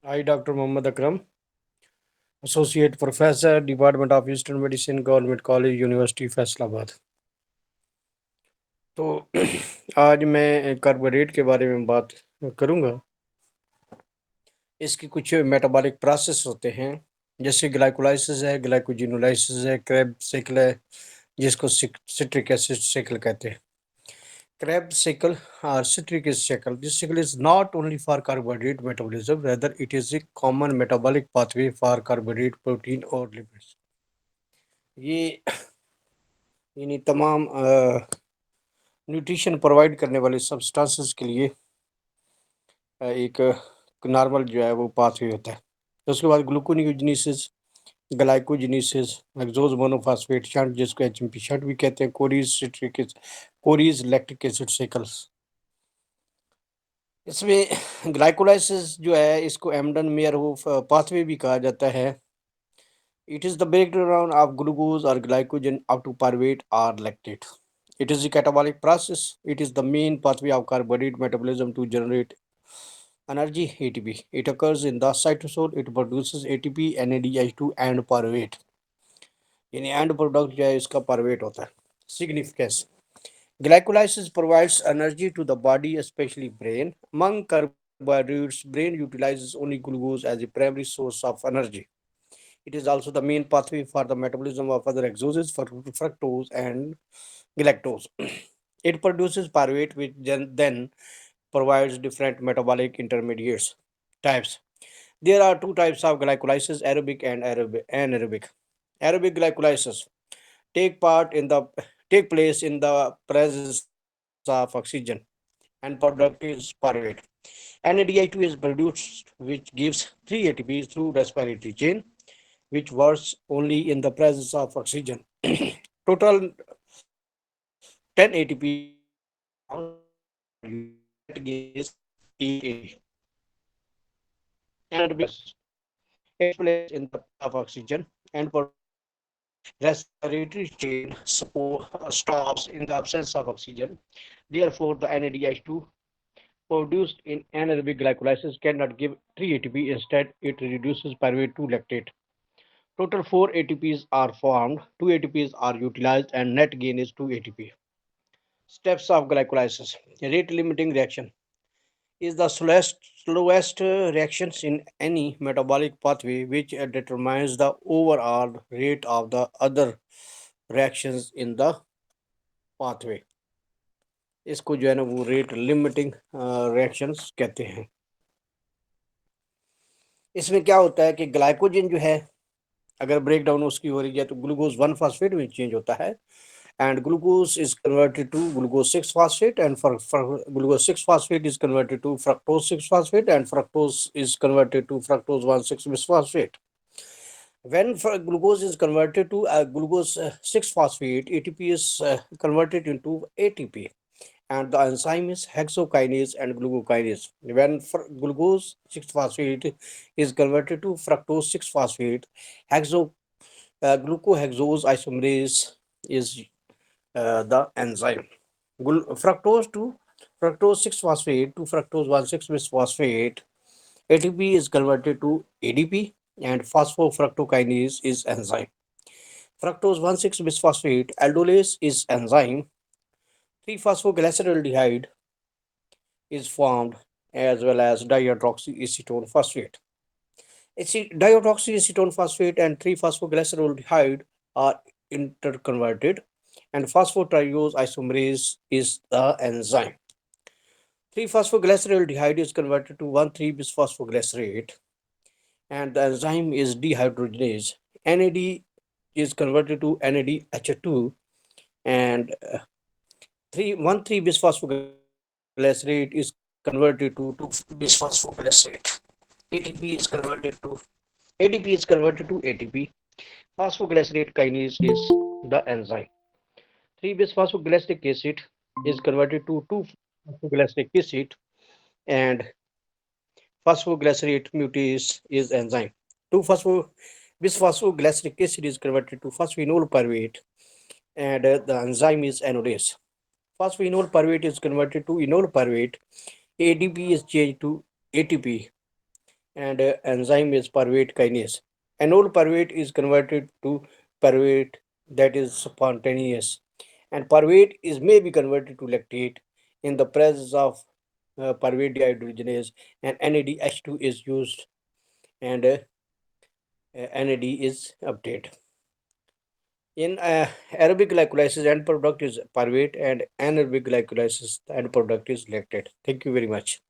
I, Dr. Muhammad Akram, Associate Professor, Department of Eastern Medicine, Government College, University, Faisalabad. तो आज मैं carbohydrate के बारे में बात करूंगा। इसकी कुछ मेटाबॉलिक प्रोसेस होते हैं, जैसे ग्लाइकोलाइसिस है, ग्लाइकोजिनोलाइसिस है, क्रेब साइकिल है, जिसको सिट्रिक एसिड साइकिल कहते हैं। Krebs cycle or citric acid cycle. This cycle is not only for carbohydrate metabolism, rather it is a common metabolic pathway for carbohydrate, protein और lipids. ये यानी तमाम nutrition provide करने वाले सब्सटेंसेस के लिए एक नॉर्मल जो है वो पाथवे होता है। तो उसके बाद ग्लूकोनियोजिनेसिस, ग्लाइकोजिनेसिस, एक्सोज मोनोफॉस्फेट शंट, जिसको एचएमपी शंट भी कहते हैं, कोरीज लैक्टिक एसिड साइकिल्स। इसमें ग्लाइकोलाइसिस जो है इसको एमडन मेयरहोफ पाथवे भी कहा जाता है। It is the breakdown of glucose or glycogen up to pyruvate or lactate. It is a catabolic process. It is the main pathway of carbohydrate metabolism to generate energy, ATP. It occurs in the cytosol. It produces ATP, NADH2 and pyruvate. यानी and product जो है इसका pyruvate होता है। Significance: Glycolysis provides energy to the body, especially brain. Among carbohydrates, brain utilizes only glucose as a primary source of energy. It is also the main pathway for the metabolism of other exoses, fructose and galactose. It produces pyruvate, which then provides different metabolic intermediates. Types: there are two types of glycolysis: aerobic and anaerobic. Aerobic glycolysis take place in the presence of oxygen, and product is pyruvate. NADH2 is produced, which gives 3 ATPs through respiratory chain, which works only in the presence of oxygen. Total 10 ATPs are formed, and the net gain is 8 ATP. Anaerobic glycolysis takes place in the presence of oxygen and product respiratory chain stops in the absence of oxygen. Therefore, the NADH2 produced in anaerobic glycolysis cannot give 3 ATP. Instead, it reduces pyruvate to lactate. Total 4 ATPs are formed, 2 ATPs are utilized, and net gain is 2 ATP. Steps of glycolysis. Rate limiting reaction is the slowest reactions in any metabolic pathway, which determines the overall rate of the other reactions in the pathway. इसको जो है ना वो rate limiting reactions कहते हैं। इसमें क्या होता है कि ग्लाइकोजन जो है अगर ब्रेक डाउन उसकी हो रही है तो ग्लूकोज 1 फास्फेट में चेंज होता है, and glucose is converted to glucose 6 phosphate, and for glucose 6 phosphate is converted to fructose 6 phosphate, and fructose is converted to fructose 1 6 bisphosphate. When glucose is converted to glucose 6 phosphate, ATP is converted into ATP, and the enzyme is hexokinase and glucokinase. When glucose 6 phosphate is converted to fructose 6 phosphate, glucohexose isomerase is the enzyme. Fructose to fructose 6 phosphate to fructose 1 6 bisphosphate, ATP is converted to ADP, and phosphofructokinase is enzyme. Fructose 1 6 bisphosphate aldolase is enzyme. 3-phosphoglyceraldehyde is formed, as well as dihydroxyacetone phosphate. Dihydroxyacetone phosphate and 3-phosphoglyceraldehyde are interconverted, and phosphotriose isomerase is the enzyme. 3-phosphoglyceraldehyde is converted to 1,3-bisphosphoglycerate, and the enzyme is dehydrogenase. NAD is converted to NADH2, and 1,3-bisphosphoglycerate is converted to 2-bisphosphoglycerate. ATP is converted to ADP is converted to ATP. Phosphoglycerate kinase is the enzyme. 3-bisphosphoglycic acid is converted to 2-phosphoglycic acid, and phosphoglycerate mutase is enzyme. 2-bisphosphoglycic acid is converted to phosphenol pyruvate, and the enzyme is anodase. Phosphenol pyruvate is converted to enol pyruvate. ADP is changed to ATP, and enzyme is pyruvate kinase. Anol pyruvate is converted to pyruvate that is spontaneous, and pyruvate is may be converted to lactate in the presence of pyruvate dehydrogenase, and NADH2 is used, and NAD is obtained. In aerobic glycolysis, end product is pyruvate, and anaerobic glycolysis, the end product is lactate. Thank you very much.